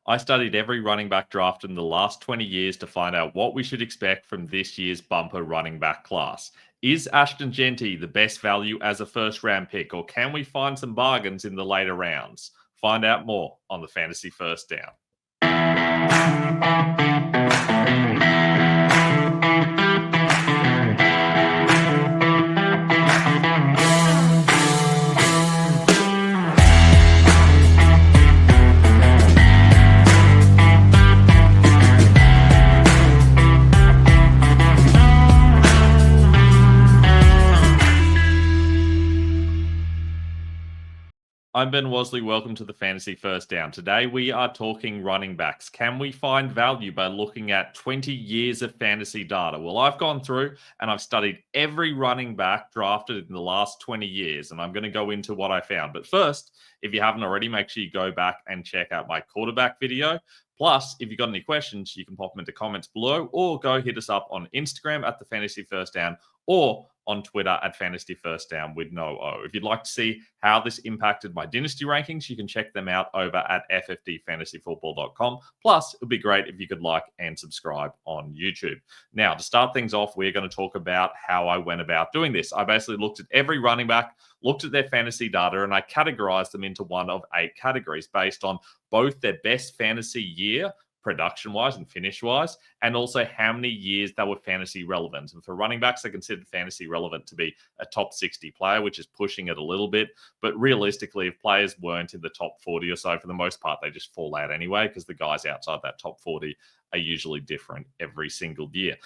I studied every running back draft in the last 20 years to find out what we should expect from this year's bumper running back class. Is Ashton Genty the best value as a first round pick, or can we find some bargains in the later rounds? Find out more on the Fantasy First Down. I'm Ben Wasley. Welcome to the Fantasy First Down. Today we are talking running backs. Can we find value by looking at 20 years of fantasy data? Well, I've gone through and I've studied every running back drafted in the last 20 years, and I'm going to go into what I found. But first, if you haven't already, make sure you go back and check out my quarterback video. Plus, if you've got any questions, you can pop them into comments below or go hit us up on Instagram at the Fantasy First Down or on Twitter at Fantasy First Down with no O. If you'd like to see how this impacted my dynasty rankings, you can check them out over at ffdfantasyfootball.com. Plus, it would be great if you could like and subscribe on YouTube. Now, to start things off, we're going to talk about how I went about doing this. I basically looked at every running back, looked at their fantasy data, and I categorized them into one of 8 categories based on both their best fantasy year, production-wise and finish-wise, and also how many years they were fantasy relevant. And for running backs, I considered fantasy relevant to be a top 60 player, which is pushing it a little bit. But realistically, if players weren't in the top 40 or so, for the most part, they just fall out anyway, because the guys outside that top 40 are usually different every single year.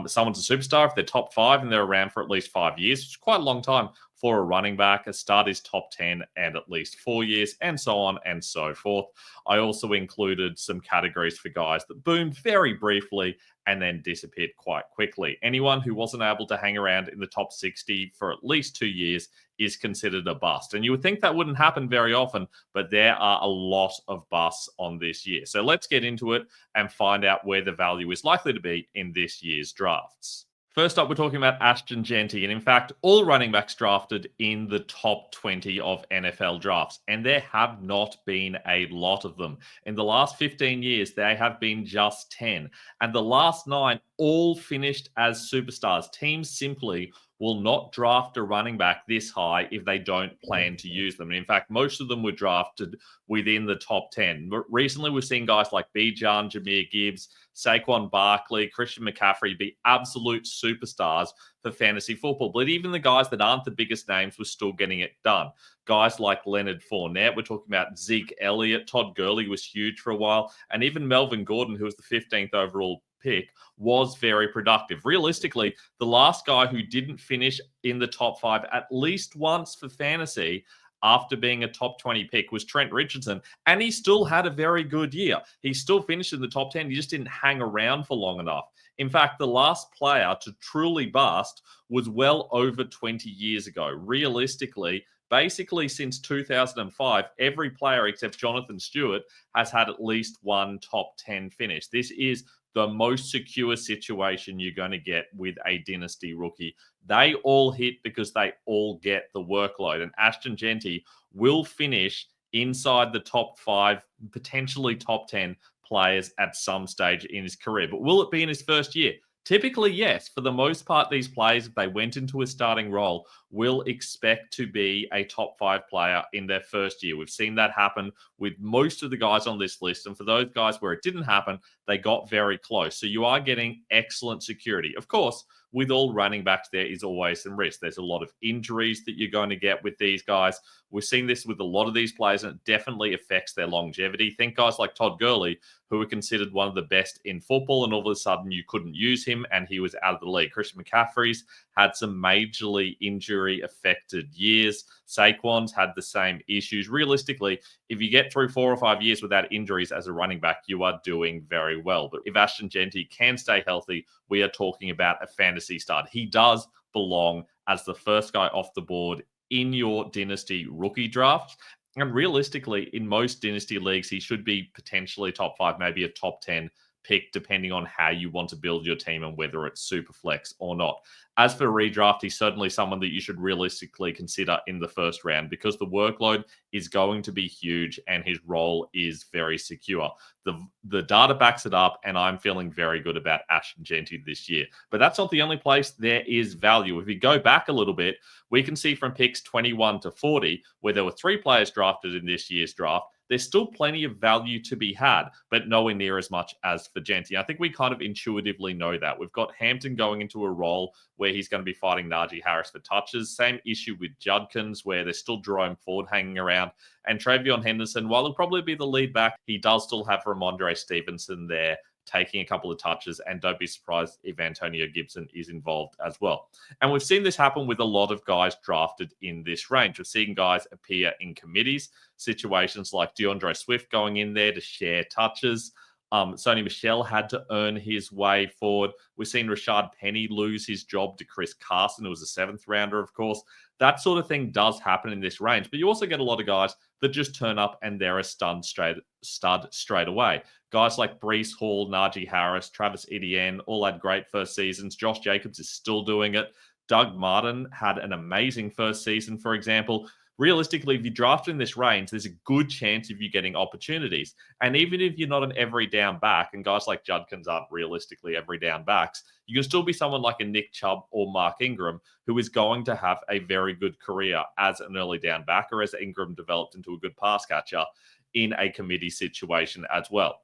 Someone's a superstar if they're top 5 and they're around for at least 5 years, which is quite a long time for a running back. A start is top 10 and at least 4 years, and so on and so forth. I also included some categories for guys that boomed very briefly and then disappeared quite quickly. Anyone who wasn't able to hang around in the top 60 for at least 2 years is considered a bust. And you would think that wouldn't happen very often, but there are a lot of busts on this year. So let's get into it and find out where the value is likely to be in this year's drafts. First up, we're talking about Ashton Genty, and in fact, all running backs drafted in the top 20 of NFL drafts, and there have not been a lot of them. In the last 15 years, there have been just 10, and the last 9 all finished as superstars. Teams simply will not draft a running back this high if they don't plan to use them. And in fact, most of them were drafted within the top 10. But recently, we've seen guys like Bijan, Jahmyr Gibbs, Saquon Barkley, Christian McCaffrey be absolute superstars for fantasy football. But even the guys that aren't the biggest names were still getting it done. Guys like Leonard Fournette, we're talking about Zeke Elliott, Todd Gurley was huge for a while, and even Melvin Gordon, who was the 15th overall pick, was very productive. Realistically, the last guy who didn't finish in the top 5 at least once for fantasy after being a top 20 pick was Trent Richardson, and he still had a very good year. He still finished in the top 10. He just didn't hang around for long enough. In fact, the last player to truly bust was well over 20 years ago. Realistically, basically since 2005, every player except Jonathan Stewart has had at least one top 10 finish. This is the most secure situation you're going to get with a dynasty rookie. They all hit because they all get the workload. And Ashton Genty will finish inside the top 5, potentially top 10 players at some stage in his career. But will it be in his first year? Typically, yes. For the most part, these players, if they went into a starting role, will expect to be a top 5 player in their first year. We've seen that happen with most of the guys on this list. And for those guys where it didn't happen, they got very close. So you are getting excellent security. Of course, with all running backs, there is always some risk. There's a lot of injuries that you're going to get with these guys. We've seen this with a lot of these players, and it definitely affects their longevity. Think guys like Todd Gurley, who were considered one of the best in football, and all of a sudden you couldn't use him, and he was out of the league. Christian McCaffrey's had some majorly injury-affected years. Saquon's had the same issues. Realistically, if you get through 4 or 5 years without injuries as a running back, you are doing very well. But if Ashton Genty can stay healthy, we are talking about a fantasy start. He does belong as the first guy off the board in your dynasty rookie draft. And realistically, in most dynasty leagues, he should be potentially top 5, maybe a top 10 pick depending on how you want to build your team and whether it's super flex or not. As for redraft, he's certainly someone that you should realistically consider in the first round because the workload is going to be huge and his role is very secure. The data backs it up, and I'm feeling very good about Ashton Genty this year. But that's not the only place there is value. If we go back a little bit, we can see from picks 21 to 40, where there were 3 players drafted in this year's draft, there's still plenty of value to be had, but nowhere near as much as for Genty. I think we kind of intuitively know that. We've got Hampton going into a role where he's going to be fighting Najee Harris for touches. Same issue with Judkins, where there's still Jerome Ford hanging around. And Travion Henderson, while he'll probably be the lead back, he does still have Ramondre Stevenson there taking a couple of touches, and don't be surprised if Antonio Gibson is involved as well. And we've seen this happen with a lot of guys drafted in this range. We're seeing guys appear in committees, situations like DeAndre Swift going in there to share touches. Sony Michel had to earn his way forward. We've seen Rashad Penny lose his job to Chris Carson, who was a 7th rounder, of course. That sort of thing does happen in this range, but you also get a lot of guys that just turn up and they're a stud straight away. Guys like Breece Hall, Najee Harris, Travis Etienne all had great first seasons. Josh Jacobs is still doing it. Doug Martin had an amazing first season, for example. Realistically, if you draft in this range, there's a good chance of you getting opportunities. And even if you're not an every down back, and guys like Judkins aren't realistically every down backs, you can still be someone like a Nick Chubb or Mark Ingram, who is going to have a very good career as an early down back, or as Ingram developed into a good pass catcher in a committee situation as well.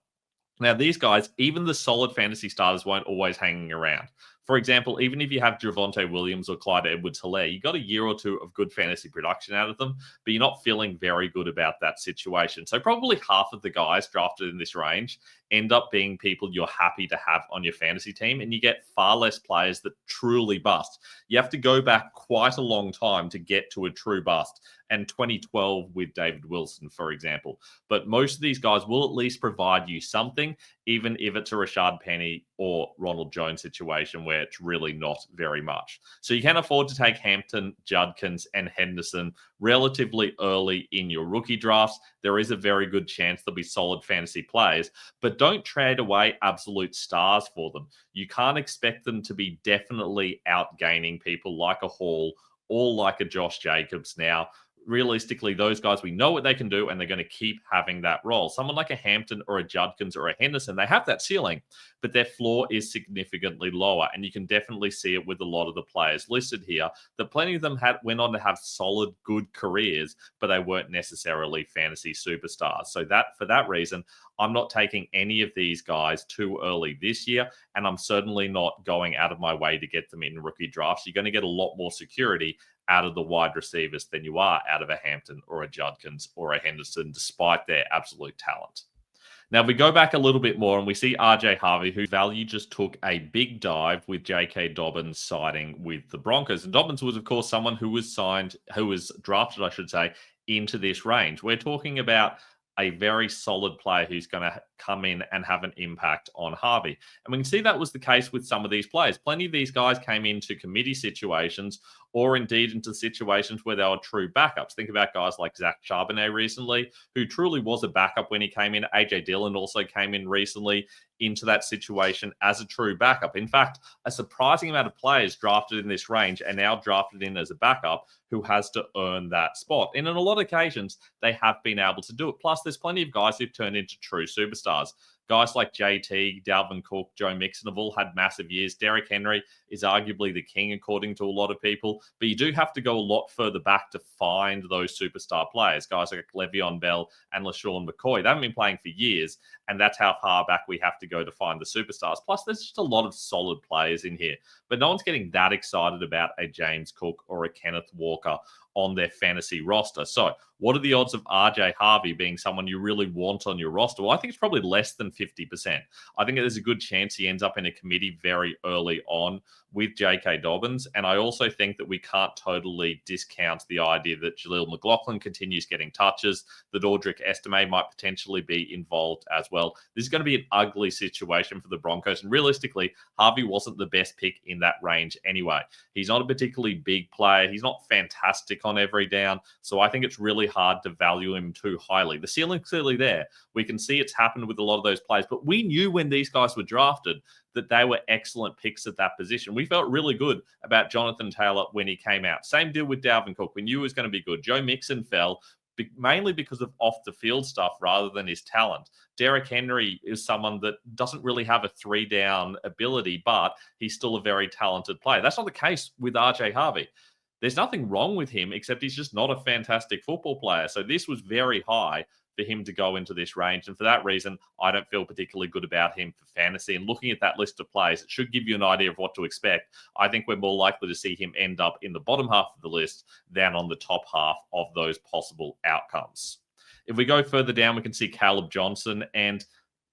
Now, these guys, even the solid fantasy starters, won't always hanging around. For example, even if you have Javonte Williams or Clyde Edwards-Helaire, you got a year or two of good fantasy production out of them, but you're not feeling very good about that situation. So probably half of the guys drafted in this range end up being people you're happy to have on your fantasy team, and you get far less players that truly bust. You have to go back quite a long time to get to a true bust, and 2012 with David Wilson, for example. But most of these guys will at least provide you something, even if it's a Rashad Penny or Ronald Jones situation where it's really not very much. So you can afford to take Hampton, Judkins, and Henderson relatively early in your rookie drafts. There is a very good chance there'll be solid fantasy players, but don't trade away absolute stars for them. You can't expect them to be definitely outgaining people like a Hall or like a Josh Jacobs now. Realistically, those guys, we know what they can do, and they're going to keep having that role. Someone like a Hampton or a Judkins or a Henderson, they have that ceiling, but their floor is significantly lower, and you can definitely see it with a lot of the players listed here, that plenty of them went on to have solid, good careers, but they weren't necessarily fantasy superstars. So that, for that reason, I'm not taking any of these guys too early this year, and I'm certainly not going out of my way to get them in rookie drafts. You're going to get a lot more security out of the wide receivers than you are out of a Hampton or a Judkins or a Henderson, despite their absolute talent. Now, if we go back a little bit more and we see RJ Harvey, whose value just took a big dive with J.K. Dobbins signing with the Broncos. And Dobbins was, of course, someone who was drafted, I should say, into this range. We're talking about a very solid player who's going to come in and have an impact on Harvey. And we can see that was the case with some of these players. Plenty of these guys came into committee situations or indeed into situations where they were true backups. Think about guys like Zach Charbonnet recently, who truly was a backup when he came in. AJ Dillon also came in recently into that situation as a true backup. In fact, a surprising amount of players drafted in this range are now drafted in as a backup who has to earn that spot. And on a lot of occasions, they have been able to do it. Plus, there's plenty of guys who've turned into true superstars. Guys like JT, Dalvin Cook, Joe Mixon have all had massive years. Derrick Henry is arguably the king, according to a lot of people. But you do have to go a lot further back to find those superstar players. Guys like Le'Veon Bell and LaShawn McCoy, they haven't been playing for years, and that's how far back we have to go to find the superstars. Plus, there's just a lot of solid players in here. But no one's getting that excited about a James Cook or a Kenneth Walker on their fantasy roster. So what are the odds of RJ Harvey being someone you really want on your roster? Well, I think it's probably less than 50%. I think there's a good chance he ends up in a committee very early on with J.K. Dobbins. And I also think that we can't totally discount the idea that Jaleel McLaughlin continues getting touches, that Audric Estime might potentially be involved as well. This is going to be an ugly situation for the Broncos. And realistically, Harvey wasn't the best pick in that range anyway. He's not a particularly big player. He's not fantastic click on every down. So I think it's really hard to value him too highly. The ceiling's clearly there. We can see it's happened with a lot of those players, but we knew when these guys were drafted that they were excellent picks at that position. We felt really good about Jonathan Taylor when he came out. Same deal with Dalvin Cook. We knew he was going to be good. Joe Mixon fell mainly because of off-the-field stuff rather than his talent. Derrick Henry is someone that doesn't really have a three-down ability, but he's still a very talented player. That's not the case with RJ Harvey. There's nothing wrong with him, except he's just not a fantastic football player. So this was very high for him to go into this range. And for that reason, I don't feel particularly good about him for fantasy. And looking at that list of players, it should give you an idea of what to expect. I think we're more likely to see him end up in the bottom half of the list than on the top half of those possible outcomes. If we go further down, we can see Caleb Johnson. And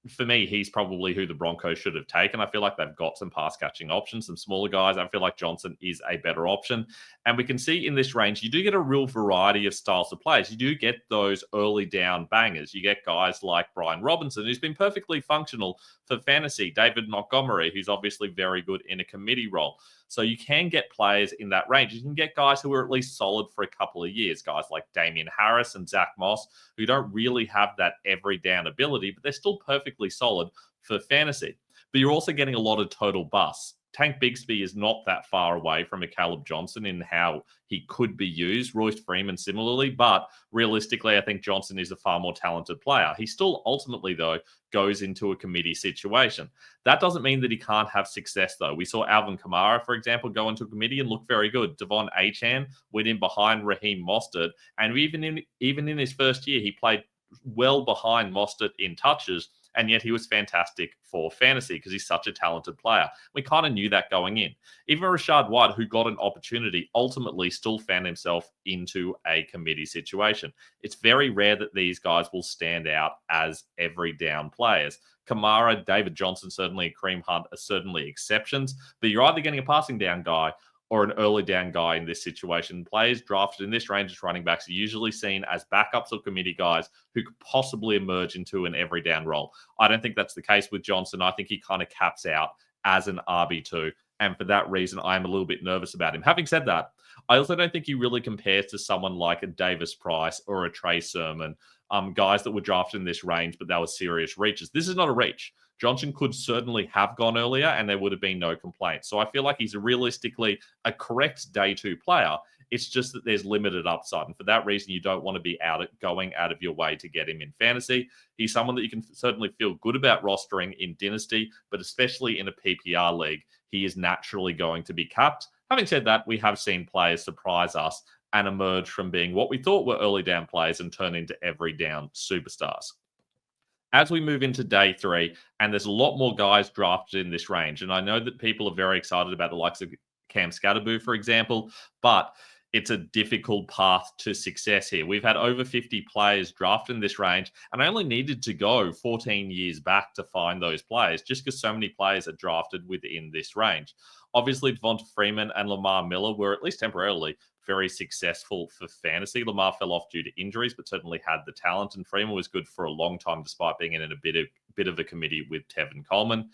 for me, he's probably who the Broncos should have taken. I feel like they've got some pass catching options, some smaller guys. I feel like Johnson is a better option. And we can see in this range, you do get a real variety of styles of players. You do get those early down bangers. You get guys like Brian Robinson, who's been perfectly functional for fantasy. David Montgomery, who's obviously very good in a committee role. So you can get players in that range. You can get guys who are at least solid for a couple of years, guys like Damian Harris and Zach Moss, who don't really have that every down ability, but they're still perfectly solid for fantasy. But you're also getting a lot of total busts. Tank Bigsby is not that far away from a Caleb Johnson in how he could be used. Royce Freeman similarly, but realistically, I think Johnson is a far more talented player. He still ultimately, though, goes into a committee situation. That doesn't mean that he can't have success, though. We saw Alvin Kamara, for example, go into a committee and look very good. Devon Achane went in behind Raheem Mostert, and even in his first year, he played well behind Mostert in touches, and yet he was fantastic for fantasy because he's such a talented player. We kind of knew that going in. Even Rashad White, who got an opportunity, ultimately still found himself into a committee situation. It's very rare that these guys will stand out as every down players. Kamara, David Johnson, certainly Kareem Hunt are certainly exceptions, but you're either getting a passing down guy or an early down guy in this situation. Players drafted in this range as running backs are usually seen as backups or committee guys who could possibly emerge into an every down role. I don't think that's the case with Johnson. I think he kind of caps out as an RB2. And for that reason, I'm a little bit nervous about him. Having said that, I also don't think he really compares to someone like a Davis Price or a Trey Sermon, guys that were drafted in this range, but they were serious reaches. This is not a reach. Johnson could certainly have gone earlier and there would have been no complaints. So I feel like he's realistically a correct day two player. It's just that there's limited upside. And for that reason, you don't want to be going out of your way to get him in fantasy. He's someone that you can certainly feel good about rostering in Dynasty, but especially in a PPR league, he is naturally going to be capped. Having said that, we have seen players surprise us and emerge from being what we thought were early down players and turn into every down superstars. As we move into day three, and there's a lot more guys drafted in this range, and I know that people are very excited about the likes of Cam Scatterboo, for example, but it's a difficult path to success here. We've had over 50 players drafted in this range, and I only needed to go 14 years back to find those players, just because so many players are drafted within this range. Obviously, Devonta Freeman and Lamar Miller were, at least temporarily, very successful for fantasy. Lamar fell off due to injuries, but certainly had the talent, and Freeman was good for a long time despite being in a bit of a committee with Tevin Coleman.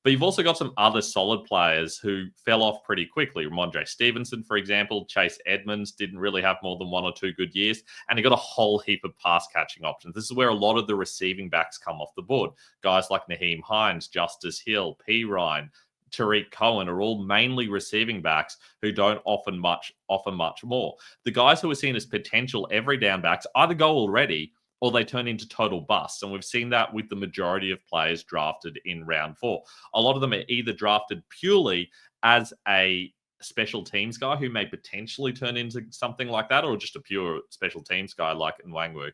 But you've also got some other solid players who fell off pretty quickly. Ramondre Stevenson, for example. Chase Edmonds didn't really have more than 1 or 2 good years, and he got a whole heap of pass-catching options. This is where a lot of the receiving backs come off the board. Guys like Naheem Hines, Justice Hill, P. Ryan, Tariq Cohen are all mainly receiving backs who don't offer much more. The guys who are seen as potential every down backs either go already or they turn into total busts. And we've seen that with the majority of players drafted in round 4. A lot of them are either drafted purely as a special teams guy who may potentially turn into something like that, or just a pure special teams guy like Nwangwu.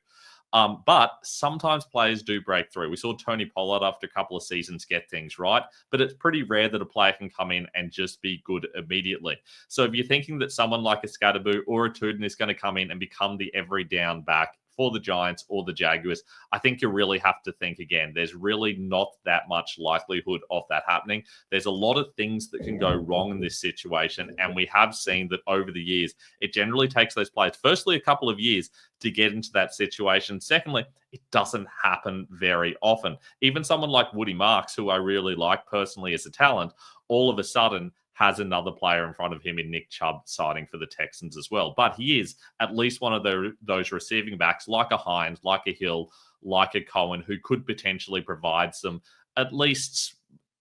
But sometimes players do break through. We saw Tony Pollard after a couple of seasons get things right, but it's pretty rare that a player can come in and just be good immediately. So if you're thinking that someone like a Scatterboo or a Tuden is going to come in and become the every down back for the Giants or the Jaguars, I think you really have to think again. There's really not that much likelihood of that happening. There's a lot of things that can go wrong in this situation, and we have seen that over the years, it generally takes those players, firstly, a couple of years to get into that situation. Secondly, it doesn't happen very often. Even someone like Woody Marks, who I really like personally as a talent, all of a sudden has another player in front of him in Nick Chubb signing for the Texans as well. But he is at least one of those receiving backs like a Hines, like a Hill, like a Cohen, who could potentially provide some at least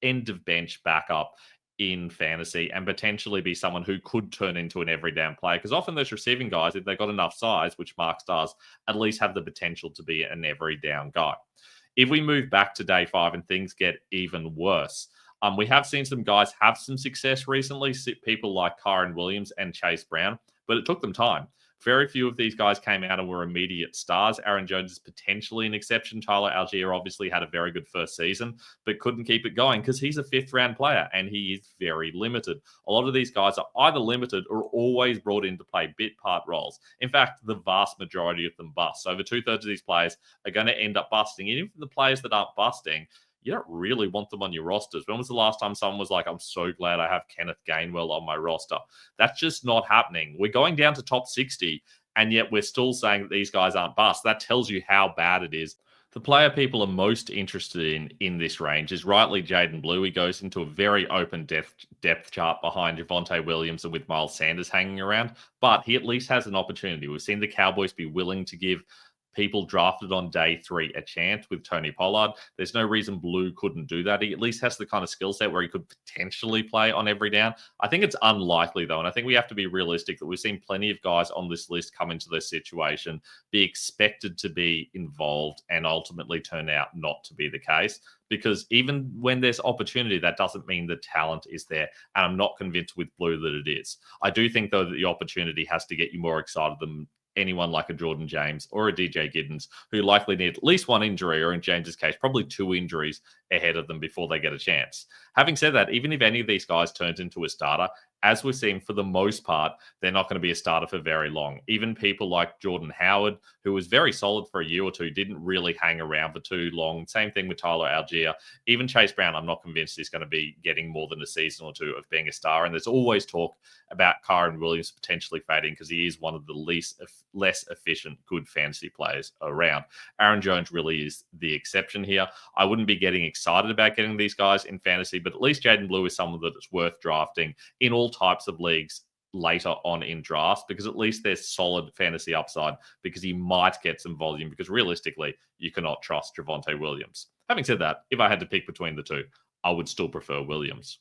end of bench backup in fantasy and potentially be someone who could turn into an every down player. Because often those receiving guys, if they've got enough size, which Marks does, at least have the potential to be an every down guy. If we move back to day 5 and things get even worse, we have seen some guys have some success recently, people like Kyron Williams and Chase Brown, but it took them time. Very few of these guys came out and were immediate stars. Aaron Jones is potentially an exception. Tyler Algier obviously had a very good first season, but couldn't keep it going because he's a 5th-round player and he is very limited. A lot of these guys are either limited or always brought in to play bit part roles. In fact, the vast majority of them bust. Over 2/3 of these players are going to end up busting. Even for the players that aren't busting, you don't really want them on your rosters. When was the last time someone was like, I'm so glad I have Kenneth Gainwell on my roster? That's just not happening. We're going down to top 60, and yet we're still saying that these guys aren't bust. That tells you how bad it is. The player people are most interested in this range is rightly Jaden Blue. He goes into a very open depth chart behind Javonte Williams and with Miles Sanders hanging around, but he at least has an opportunity. We've seen the Cowboys be willing to give people drafted on day 3 a chance with Tony Pollard. There's no reason Blue couldn't do that. He at least has the kind of skill set where he could potentially play on every down. I think it's unlikely, though, and I think we have to be realistic that we've seen plenty of guys on this list come into this situation, be expected to be involved, and ultimately turn out not to be the case. Because even when there's opportunity, that doesn't mean the talent is there. And I'm not convinced with Blue that it is. I do think, though, that the opportunity has to get you more excited than anyone like a Jordan James or a DJ Giddens, who likely need at least one injury, or in James's case, probably 2 injuries ahead of them before they get a chance. Having said that, even if any of these guys turns into a starter, as we're seeing, for the most part, they're not going to be a starter for very long. Even people like Jordan Howard, who was very solid for a year or two, didn't really hang around for too long. Same thing with Tyler Algier. Even Chase Brown, I'm not convinced he's going to be getting more than a season or two of being a star. And there's always talk about Kyron Williams potentially fading because he is one of the less efficient good fantasy players around. Aaron Jones really is the exception here. I wouldn't be getting excited about getting these guys in fantasy, but at least Jaden Blue is someone that is worth drafting in all types of leagues later on in drafts, because at least there's solid fantasy upside because he might get some volume, because realistically, you cannot trust Javonte Williams. Having said that, if I had to pick between the two, I would still prefer Williams.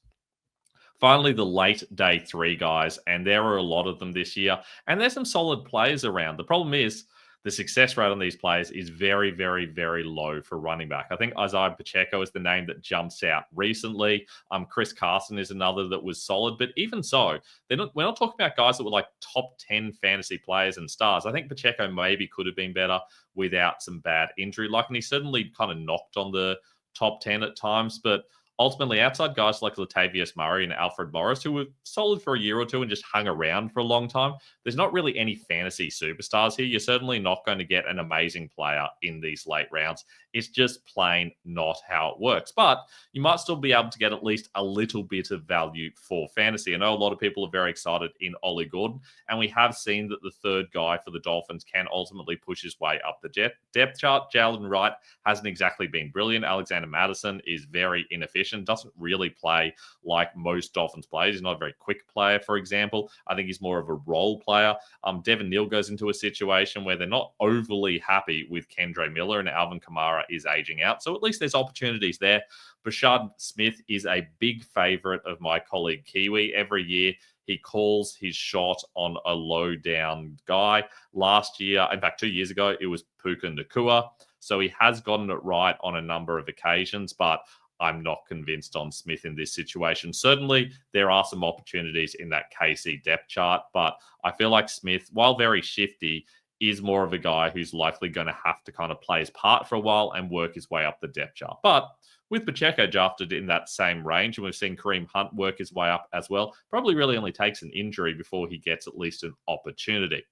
Finally, the late day 3 guys, and there are a lot of them this year, and there's some solid players around. The problem is the success rate on these players is very, very, very low for running back. I think Isaiah Pacheco is the name that jumps out recently. Chris Carson is another that was solid, but even so, we're not talking about guys that were like top 10 fantasy players and stars. I think Pacheco maybe could have been better without some bad injury luck, and he certainly kind of knocked on the top 10 at times, but ultimately, outside guys like Latavius Murray and Alfred Morris, who were solid for a year or two and just hung around for a long time, there's not really any fantasy superstars here. You're certainly not going to get an amazing player in these late rounds. It's just plain not how it works. But you might still be able to get at least a little bit of value for fantasy. I know a lot of people are very excited in Ollie Gordon, and we have seen that the third guy for the Dolphins can ultimately push his way up the depth chart. Jalen Wright hasn't exactly been brilliant. Alexander Madison is very inefficient, doesn't really play like most Dolphins players. He's not a very quick player, for example. I think he's more of a role player. Devin Neal goes into a situation where they're not overly happy with Kendre Miller, and Alvin Kamara is aging out. So at least there's opportunities there. Brashad Smith is a big favorite of my colleague Kiwi. Every year, he calls his shot on a low down guy. Last year, in fact, 2 years ago, it was Puka Nacua. So he has gotten it right on a number of occasions, but I'm not convinced on Smith in this situation. Certainly, there are some opportunities in that KC depth chart, but I feel like Smith, while very shifty, is more of a guy who's likely going to have to kind of play his part for a while and work his way up the depth chart. But with Pacheco drafted in that same range, and we've seen Kareem Hunt work his way up as well, probably really only takes an injury before he gets at least an opportunity.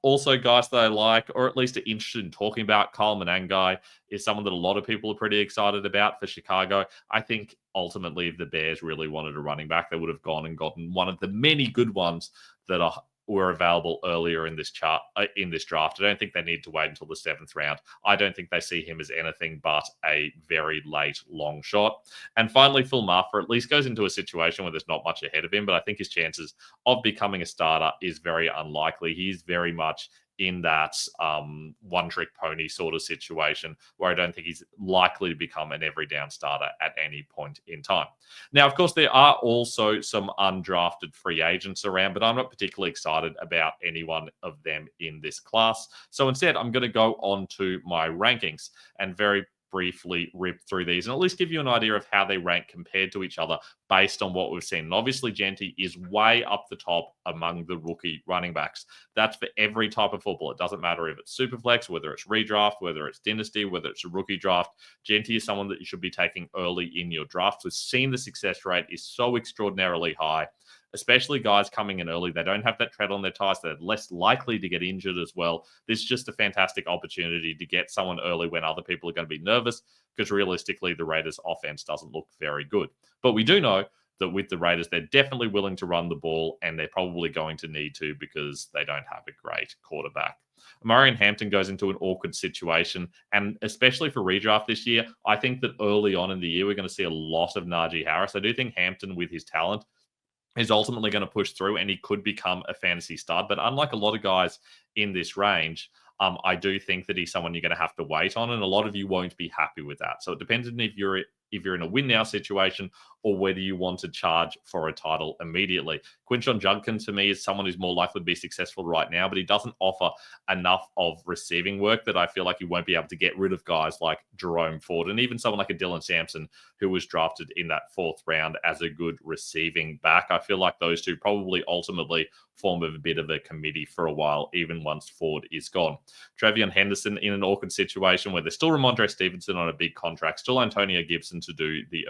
Also, guys that I like, or at least are interested in talking about, Kyle Manangai is someone that a lot of people are pretty excited about for Chicago. I think ultimately, if the Bears really wanted a running back, they would have gone and gotten one of the many good ones that are were available earlier in this draft. I don't think they need to wait until the 7th round. I don't think they see him as anything but a very late long shot. And finally, Phil Marfa at least goes into a situation where there's not much ahead of him, but I think his chances of becoming a starter is very unlikely. He's very much in that one-trick pony sort of situation where I don't think he's likely to become an every down starter at any point in time. Now, of course, there are also some undrafted free agents around, but I'm not particularly excited about any one of them in this class. So instead, I'm going to go on to my rankings and very briefly rip through these and at least give you an idea of how they rank compared to each other based on what we've seen. And obviously, Genty is way up the top among the rookie running backs. That's for every type of football. It doesn't matter if it's Superflex, whether it's redraft, whether it's Dynasty, whether it's a rookie draft. Genty is someone that you should be taking early in your draft. We've seen the success rate is so extraordinarily high, especially guys coming in early. They don't have that tread on their tires. They're less likely to get injured as well. This is just a fantastic opportunity to get someone early when other people are going to be nervous, because realistically, the Raiders' offense doesn't look very good. But we do know that with the Raiders, they're definitely willing to run the ball, and they're probably going to need to because they don't have a great quarterback. Marion Hampton goes into an awkward situation, and especially for redraft this year, I think that early on in the year, we're going to see a lot of Najee Harris. I do think Hampton, with his talent, is ultimately going to push through, and he could become a fantasy stud. But unlike a lot of guys in this range, I do think that he's someone you're going to have to wait on, and a lot of you won't be happy with that. So it depends on if you're in a win now situation or whether you want to charge for a title immediately. Quinshon Judkins, to me, is someone who's more likely to be successful right now, but he doesn't offer enough of receiving work that I feel like you won't be able to get rid of guys like Jerome Ford and even someone like a Dylan Sampson, who was drafted in that 4th round as a good receiving back. I feel like those two probably ultimately form a bit of a committee for a while, even once Ford is gone. Travion Henderson in an awkward situation where there's still Ramondre Stevenson on a big contract, still Antonio Gibson to do the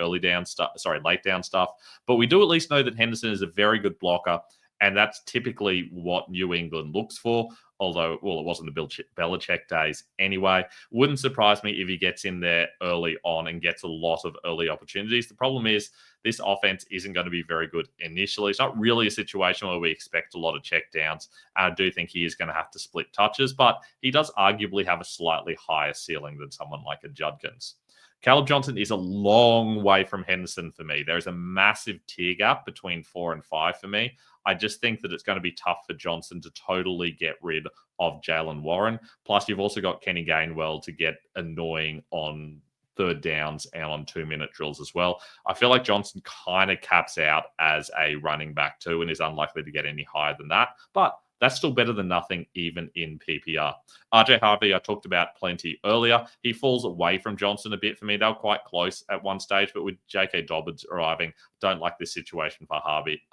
late down stuff. But we do at least know that Henderson is a very good blocker, and that's typically what New England looks for. Although, well, it wasn't the Bill Belichick days anyway. Wouldn't surprise me if he gets in there early on and gets a lot of early opportunities. The problem is this offense isn't going to be very good initially. It's not really a situation where we expect a lot of check downs. I do think he is going to have to split touches, but he does arguably have a slightly higher ceiling than someone like a Judkins. Caleb Johnson is a long way from Henderson for me. There's a massive tier gap between 4 and 5 for me. I just think that it's going to be tough for Johnson to totally get rid of Jaylen Warren. Plus, you've also got Kenny Gainwell to get annoying on 3rd downs and on 2-minute drills as well. I feel like Johnson kind of caps out as a running back too and is unlikely to get any higher than that. But that's still better than nothing, even in PPR. RJ Harvey, I talked about plenty earlier. He falls away from Johnson a bit for me. They were quite close at one stage, but with J.K. Dobbins arriving, don't like this situation for Harvey.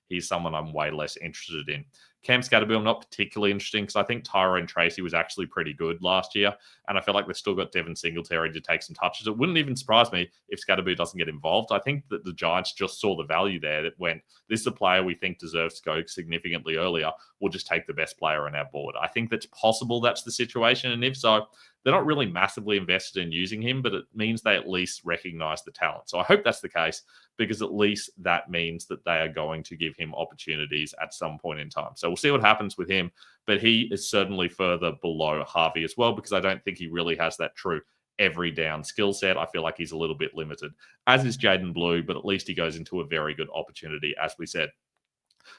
He's someone I'm way less interested in. Cam Scatterbill, I'm not particularly interesting because I think Tyrone Tracy was actually pretty good last year, and I feel like they've still got Devin Singletary to take some touches. It wouldn't even surprise me if Scatterbill doesn't get involved. I think that the Giants just saw the value there that when this is a player we think deserves to go significantly earlier, we'll just take the best player on our board. I think that's possible that's the situation, and if so, they're not really massively invested in using him, but it means they at least recognize the talent. So I hope that's the case, because at least that means that they are going to give him opportunities at some point in time. So we'll see what happens with him, but he is certainly further below Harvey as well, because I don't think he really has that true every down skill set. I feel like he's a little bit limited, as is Jaden Blue, but at least he goes into a very good opportunity, as we said.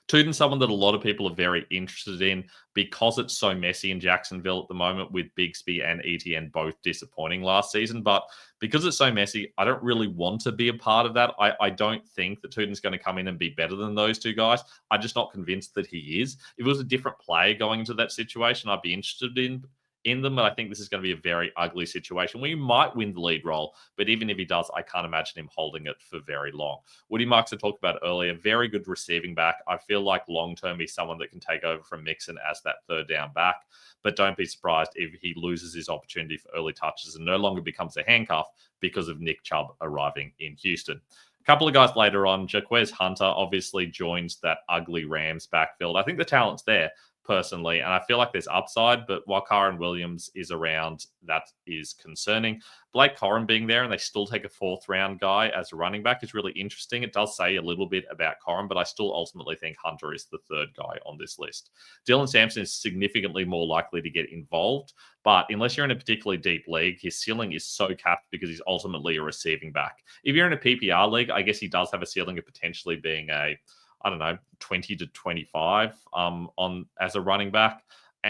Tootin's someone that a lot of people are very interested in because it's so messy in Jacksonville at the moment, with Bigsby and ETN both disappointing last season. But because it's so messy, I don't really want to be a part of that. I don't think that Tootin's going to come in and be better than those two guys. I'm just not convinced that he is. If it was a different player going into that situation, I'd be interested in them, but I think this is going to be a very ugly situation where he might win the lead role, but even if he does, I can't imagine him holding it for very long. Woody Marks I talked about earlier, very good receiving back. I feel like long-term he's someone that can take over from Mixon as that 3rd down back, but don't be surprised if he loses his opportunity for early touches and no longer becomes a handcuff because of Nick Chubb arriving in Houston. A couple of guys later on, Jaquez Hunter obviously joins that ugly Rams backfield. I think the talent's there, personally, and I feel like there's upside, but while Kyron Williams is around, that is concerning. Blake Corum being there and they still take a fourth round guy as a running back is really interesting. It does say a little bit about Corum, but I still ultimately think Hunter is the third guy on this list. Dylan Sampson is significantly more likely to get involved, but unless you're in a particularly deep league, his ceiling is so capped because he's ultimately a receiving back. If you're in a PPR league, I guess he does have a ceiling of potentially being a, I don't know, 20 to 25 on as a running back.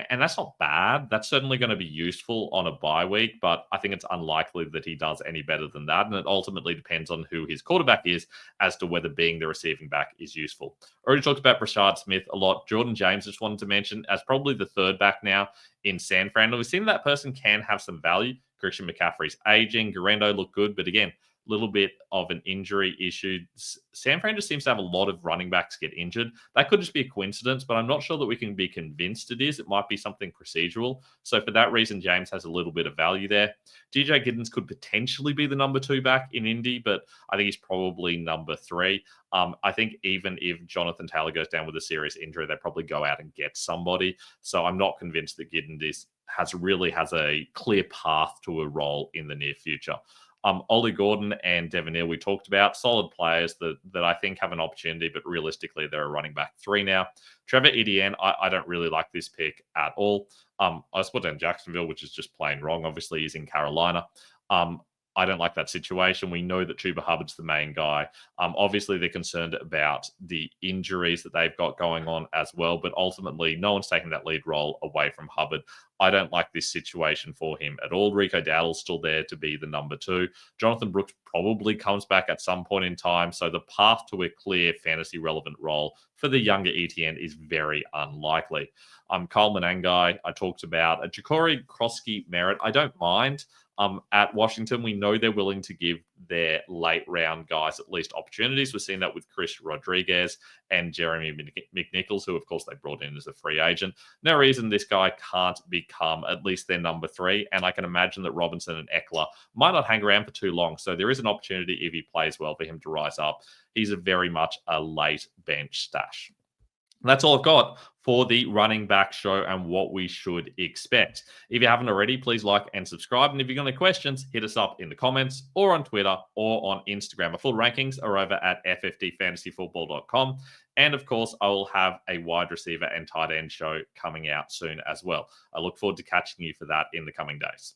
And that's not bad. That's certainly going to be useful on a bye week, but I think it's unlikely that he does any better than that. And it ultimately depends on who his quarterback is as to whether being the receiving back is useful. Already talked about Brashard Smith a lot. Jordan James just wanted to mention as probably the third back now in San Fran. We've seen that person can have some value. Christian McCaffrey's aging. Garendo looked good, but again, little bit of an injury issue. San Fran just seems to have a lot of running backs get injured. That could just be a coincidence, but I'm not sure that we can be convinced it is. It might be something procedural. So for that reason, James has a little bit of value there. DJ Giddens could potentially be the number 2 back in Indy, but I think he's probably number 3. I think even if Jonathan Taylor goes down with a serious injury, they probably go out and get somebody. So I'm not convinced that Giddens has a clear path to a role in the near future. Ollie Gordon and Devin Neal, we talked about solid players that I think have an opportunity, but realistically, they're a running back 3 now. Trevor Etienne, I don't really like this pick at all. I spot down Jacksonville, which is just plain wrong. Obviously, he's in Carolina. I don't like that situation. We know that Chuba Hubbard's the main guy. Obviously, they're concerned about the injuries that they've got going on as well, but ultimately, no one's taking that lead role away from Hubbard. I don't like this situation for him at all. Rico Dowdle's still there to be the number 2. Jonathan Brooks probably comes back at some point in time, so the path to a clear fantasy-relevant role for the younger ETN is very unlikely. Kyle Manangai, I talked about. Ja'Cory Krosky-Merritt, I don't mind. At Washington, we know they're willing to give their late round guys at least opportunities. We've seen that with Chris Rodriguez and Jeremy McNichols, who, of course, they brought in as a free agent. No reason this guy can't become at least their number 3. And I can imagine that Robinson and Eckler might not hang around for too long. So there is an opportunity, if he plays well, for him to rise up. He's very much a late bench stash. And that's all I've got for the running back show and what we should expect. If you haven't already, please like and subscribe. And if you've got any questions, hit us up in the comments or on Twitter or on Instagram. Our full rankings are over at ffdfantasyfootball.com. And of course, I will have a wide receiver and tight end show coming out soon as well. I look forward to catching you for that in the coming days.